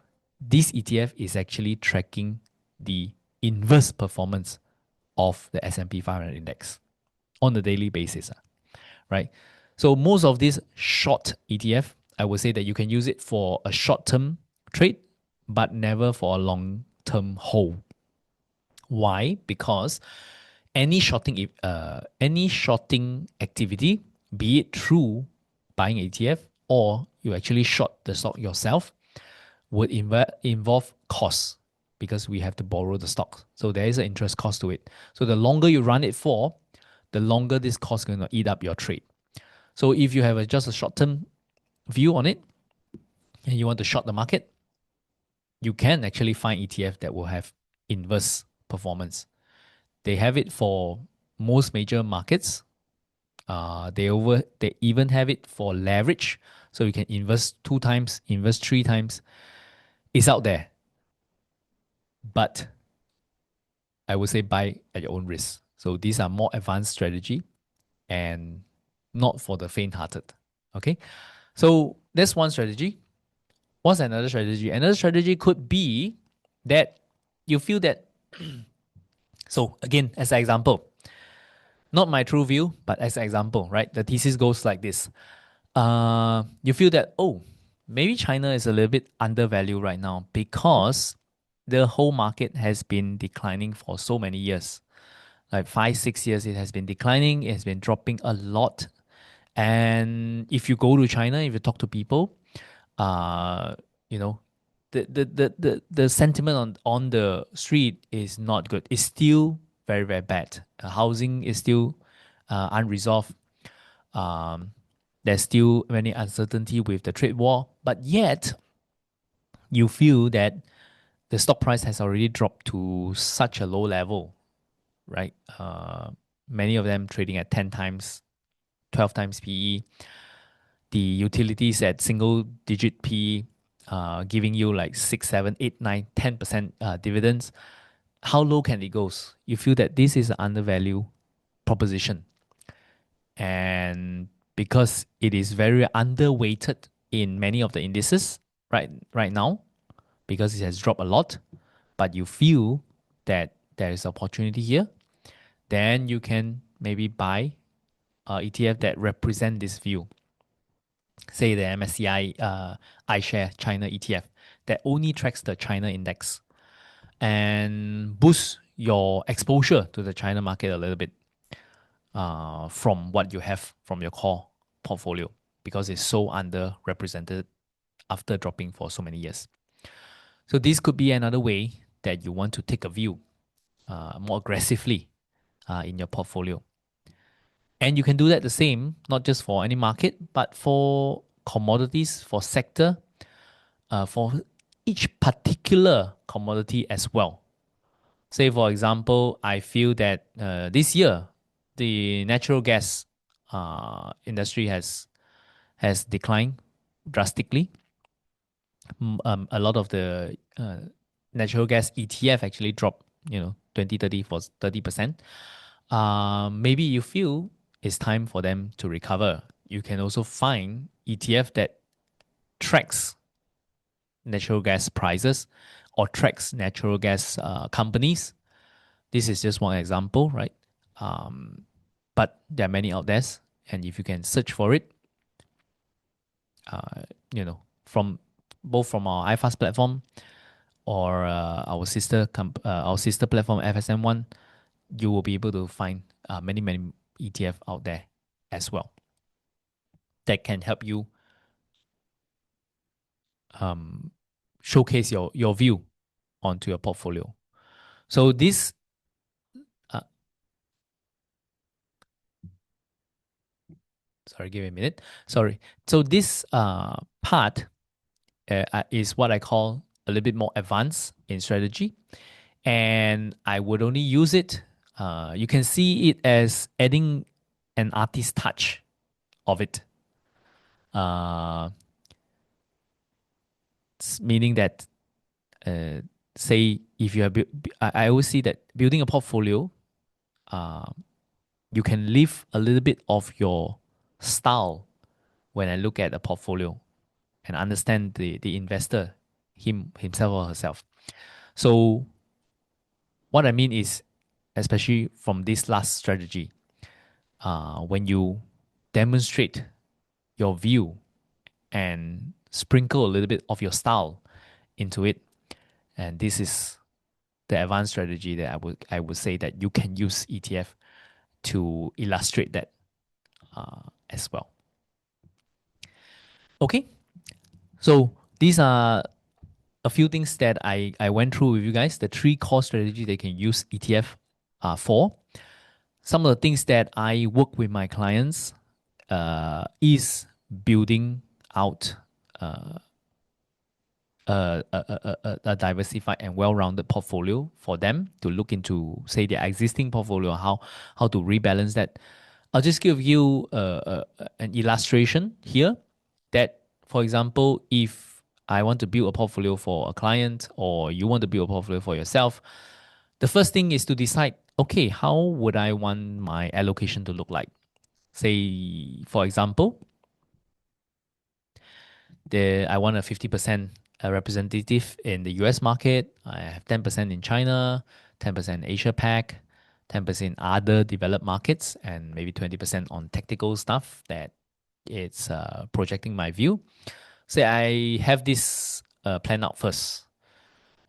is actually tracking the inverse performance of the S&P 500 index on a daily basis, right? So most of these short ETF, I would say that you can use it for a short-term trade, but never for a long-term hold. Why? Because any shorting activity, be it through buying ETF or you actually short the stock yourself, would involve costs because we have to borrow the stock. So there is an interest cost to it. So the longer you run it for, the longer this cost is going to eat up your trade. So if you have just a short-term view on it and you want to short the market, you can actually find ETF that will have inverse performance. They have it for most major markets. They even have it for leverage, so you can invest 2 times, invest 3 times. It's out there, but I would say buy at your own risk. So these are more advanced strategy and not for the faint-hearted. Okay, so that's one strategy. What's another strategy? Another strategy could be that you feel that. So again, as an example, not my true view, but as an example, right? The thesis goes like this. You feel that, oh, maybe China is a little bit undervalued right now because the whole market has been declining for so many years. Like 5, 6 years, it has been declining, it has been dropping a lot. And if you go to China, if you talk to people, uh, you know, the sentiment on the street is not good. It's still very, very bad. Housing is still unresolved. Um, there's still many uncertainty with the trade war, but yet you feel that the stock price has already dropped to such a low level, right? Many of them trading at 10 times, 12 times PE. The utilities at single digit PE, giving you like 6, 7, 8, 9, 10% dividends. How low can it go? You feel that this is an undervalued proposition. And because it is very underweighted in many of the indices right now, because it has dropped a lot, but you feel that there is opportunity here, then you can maybe buy ETF that represent this view. Say the MSCI iShare China ETF that only tracks the China index and boost your exposure to the China market a little bit from what you have from your core portfolio because it's so underrepresented after dropping for so many years. So this could be another way that you want to take a view more aggressively in your portfolio. And you can do that the same, not just for any market, but for commodities, for sector, for each particular commodity as well. Say, for example, I feel that this year the natural gas industry has declined drastically. A lot of the natural gas ETF actually dropped, 20, 30 for 30%. Maybe you feel it's time for them to recover. You can also find ETF that tracks natural gas prices or tracks natural gas companies. This is just one example, right? Um, but there are many out there, and if you can search for it, uh, from both from our iFast platform or our sister platform FSM1, you will be able to find many ETF out there as well that can help you um, showcase your view onto your portfolio. So this, uh, sorry, give me a minute. Sorry. So this part is what I call a little bit more advanced in strategy, and I would only use it. You can see it as adding an artist touch of it, uh, meaning that uh, say if you have, I always see that building a portfolio, uh, you can leave a little bit of your style when I look at a portfolio and understand the investor, himself or herself. So what I mean is, especially from this last strategy, when you demonstrate your view and sprinkle a little bit of your style into it, and this is the advanced strategy that I would say that you can use ETF to illustrate that as well. Okay, so these are a few things that I went through with you guys. The three core strategies they can use ETF for. Some of the things that I work with my clients is building out a diversified and well-rounded portfolio for them to look into, say, their existing portfolio, how to rebalance that. I'll just give you an illustration here that, for example, if I want to build a portfolio for a client or you want to build a portfolio for yourself, the first thing is to decide, okay, how would I want my allocation to look like? Say, for example, I want a 50% representative in the US market. I have 10% in China, 10% Asia Pac, 10% other developed markets, and maybe 20% on tactical stuff that it's projecting my view. Say I have this plan out first.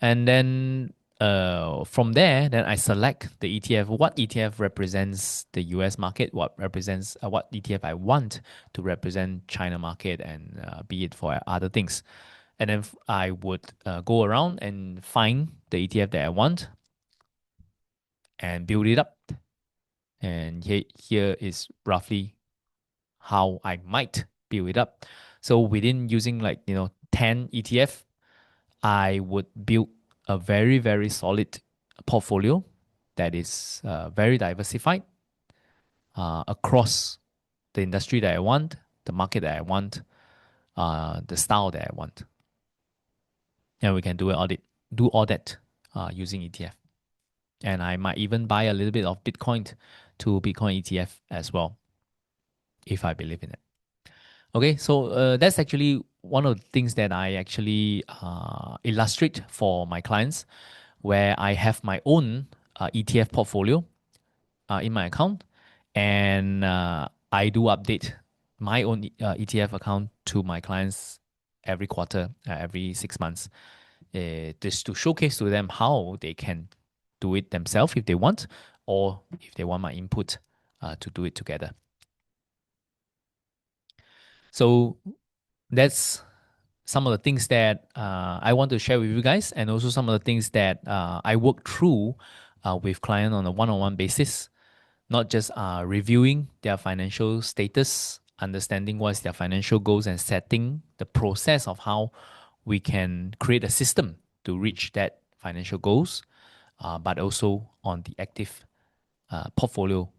And then From there, then I select the ETF. What ETF represents the US market? What represents what ETF I want to represent China market, and be it for other things. And then I would go around and find the ETF that I want and build it up. And here is roughly how I might build it up. So within using like 10 ETF, I would build a very, very solid portfolio that is very diversified across the industry that I want, the market that I want, the style that I want. And we can do all that using ETF. And I might even buy a little bit of Bitcoin to Bitcoin ETF as well, if I believe in it. Okay, so that's actually one of the things that I actually illustrate for my clients, where I have my own ETF portfolio in my account, and I do update my own ETF account to my clients every quarter, every 6 months, just to showcase to them how they can do it themselves if they want, or if they want my input to do it together. So that's some of the things that I want to share with you guys, and also some of the things that I work through with client on a one-on-one basis, not just reviewing their financial status, understanding what's their financial goals, and setting the process of how we can create a system to reach that financial goals, but also on the active portfolio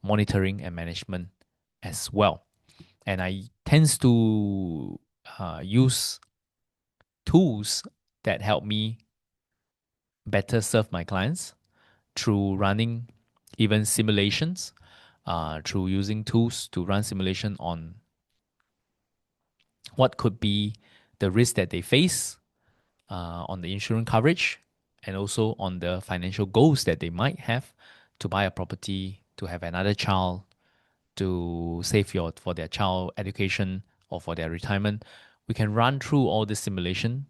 monitoring and management as well. And I tends to use tools that help me better serve my clients through running even simulations, through using tools to run simulation on what could be the risk that they face, on the insurance coverage, and also on the financial goals that they might have to buy a property, to have another child, to save for their child education or for their retirement. We can run through all this simulation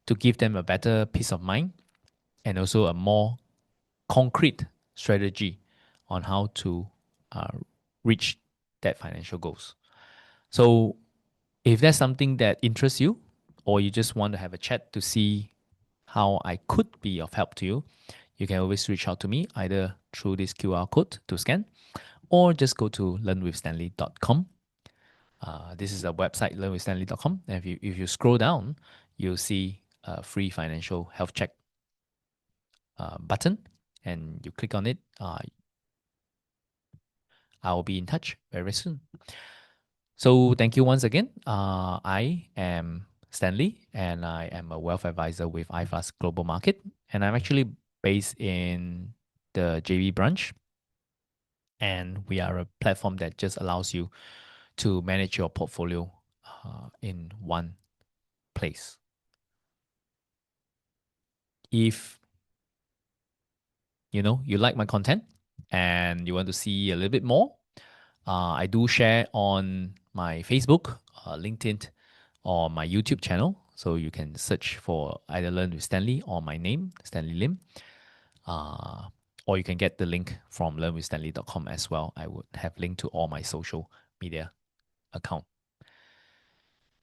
to give them a better peace of mind, and also a more concrete strategy on how to uh, reach that financial goals. So if that's something that interests you, or you just want to have a chat to see how I could be of help to you, you can always reach out to me either through this QR code to scan, or just go to learnwithstanley.com. This is a website, learnwithstanley.com. And if you scroll down, you'll see a free financial health check button, and you click on it. I'll be in touch very soon. So thank you once again. I am Stanley, and I am a wealth advisor with iFast Global Market, and I'm actually based in the JB branch. And we are a platform that just allows you to manage your portfolio in one place. If you like my content and you want to see a little bit more, I do share on my Facebook, LinkedIn, or my YouTube channel. So you can search for either Learn with Stanley or my name, Stanley Lim. Or you can get the link from learnwithstanley.com as well. I would have link to all my social media account.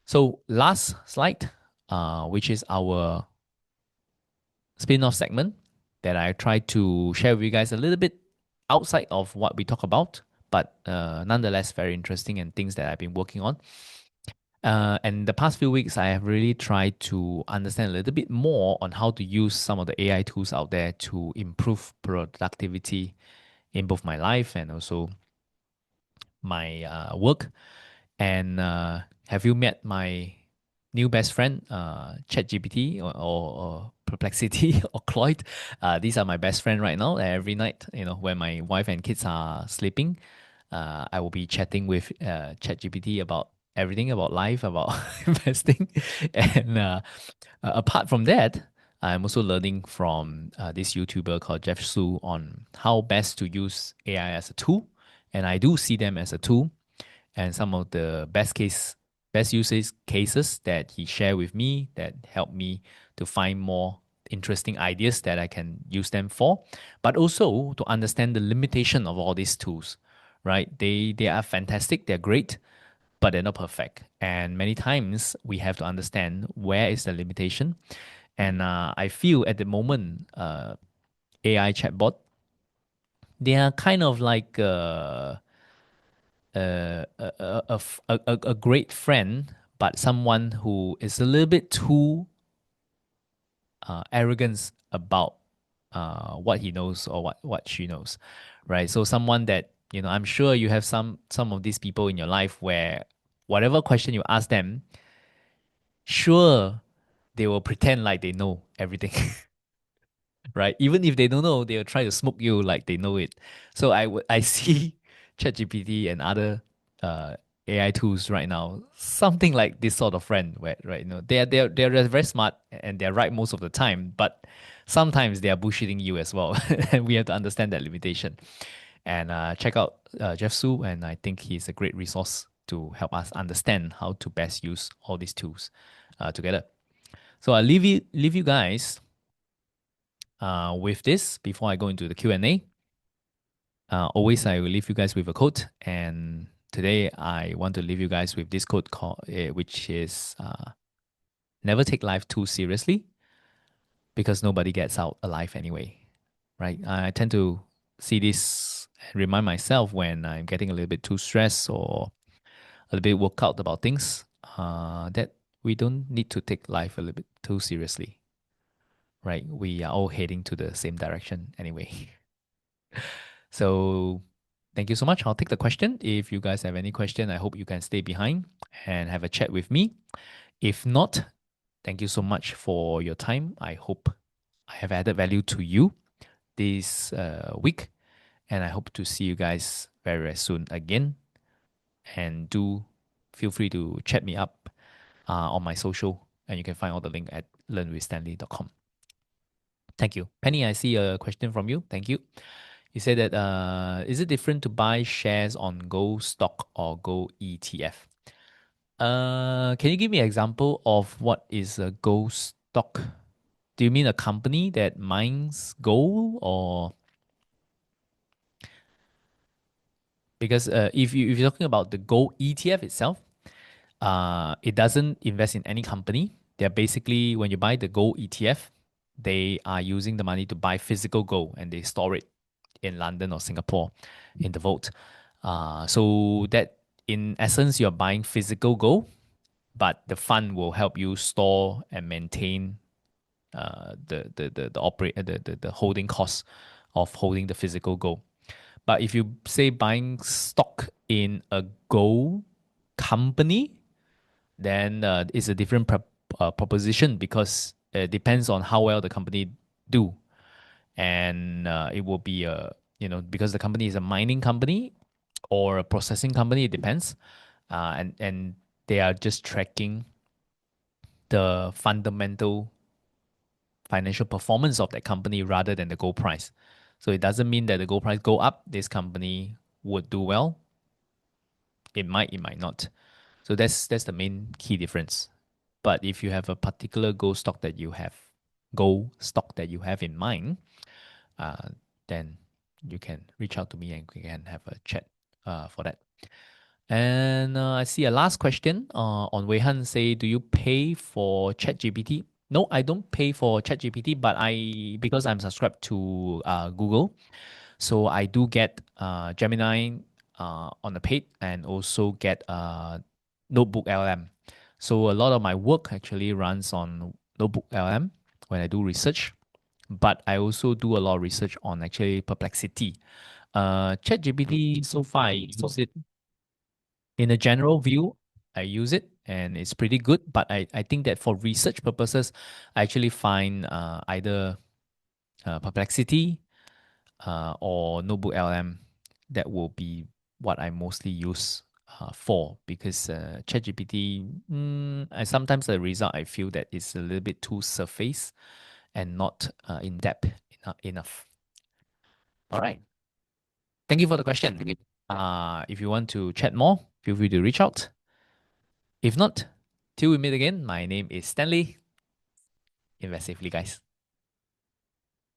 So last slide, which is our spin-off segment that I try to share with you guys a little bit outside of what we talk about, but nonetheless very interesting and things that I've been working on. And the past few weeks, I have really tried to understand a little bit more on how to use some of the AI tools out there to improve productivity in both my life and also my work. And have you met my new best friend, ChatGPT or Perplexity or Cloyd? These are my best friend right now. Every night, when my wife and kids are sleeping, I will be chatting with ChatGPT about everything about life, about investing. And apart from that, I'm also learning from this YouTuber called Jeff Su on how best to use AI as a tool. And I do see them as a tool, and some of the best usage cases that he shared with me that helped me to find more interesting ideas that I can use them for, but also to understand the limitation of all these tools, right? They are fantastic, they're great, but they're not perfect. And many times we have to understand where is the limitation. And I feel at the moment, AI chatbot, they are kind of like a great friend, but someone who is a little bit too arrogance about what he knows or what she knows, right? So someone that I'm sure you have some of these people in your life where whatever question you ask them, sure they will pretend like they know everything, right? Even if they don't know, they'll try to smoke you like they know it. So I see ChatGPT and other uh, AI tools right now, something like this sort of friend, where right, they're very smart and they're right most of the time, but sometimes they are bullshitting you as well, and we have to understand that limitation. And check out Jeff Su, and I think he's a great resource to help us understand how to best use all these tools together. So I leave you guys with this before I go into the Q&A. Always, I will leave you guys with a quote. And today, I want to leave you guys with this quote, which is never take life too seriously because nobody gets out alive anyway. Right? I tend to see this and remind myself when I'm getting a little bit too stressed or a little bit worked out about things, that we don't need to take life a little bit too seriously. Right? We are all heading to the same direction anyway. So thank you so much. I'll take the question. If you guys have any question, I hope you can stay behind and have a chat with me. If not, thank you so much for your time. I hope I have added value to you this week, and I hope to see you guys very, very soon again. And do feel free to chat me up on my social, and you can find all the link at learnwithstanley.com. Thank you. Penny, I see a question from you. Thank you. You said that is it different to buy shares on gold stock or gold ETF? Can you give me an example of what is a gold stock? Do you mean a company that mines gold, or because if you're talking about the gold ETF itself, it doesn't invest in any company. They're basically, when you buy the gold ETF, they are using the money to buy physical gold and they store it in London or Singapore in the vault. So that in essence, you're buying physical gold, but the fund will help you store and maintain the operate the holding costs of holding the physical gold. But if you say buying stock in a gold company, then it's a different proposition because it depends on how well the company do, and it will be a because the company is a mining company or a processing company, it depends, and they are just tracking the fundamental financial performance of that company rather than the gold price. So it doesn't mean that the gold price go up, this company would do well. It might not. So that's the main key difference. But if you have a particular gold stock that you have in mind, uh, then you can reach out to me and we can have a chat for that. And I see a last question on Weihan say, do you pay for ChatGPT? No, I don't pay for ChatGPT, but because I'm subscribed to Google, so I do get Gemini on the paid and also get Notebook LM. So a lot of my work actually runs on Notebook LM when I do research, but I also do a lot of research on actually Perplexity. ChatGPT so far I use it in a general view. I use it and it's pretty good, but I think that for research purposes, I actually find either Perplexity or Notebook LM, that will be what I mostly use for, because ChatGPT, sometimes the result I feel that it's a little bit too surface and not in depth enough. All right. Thank you for the question. If you want to chat more, feel free to reach out. If not, till we meet again, my name is Stanley. Invest safely, guys.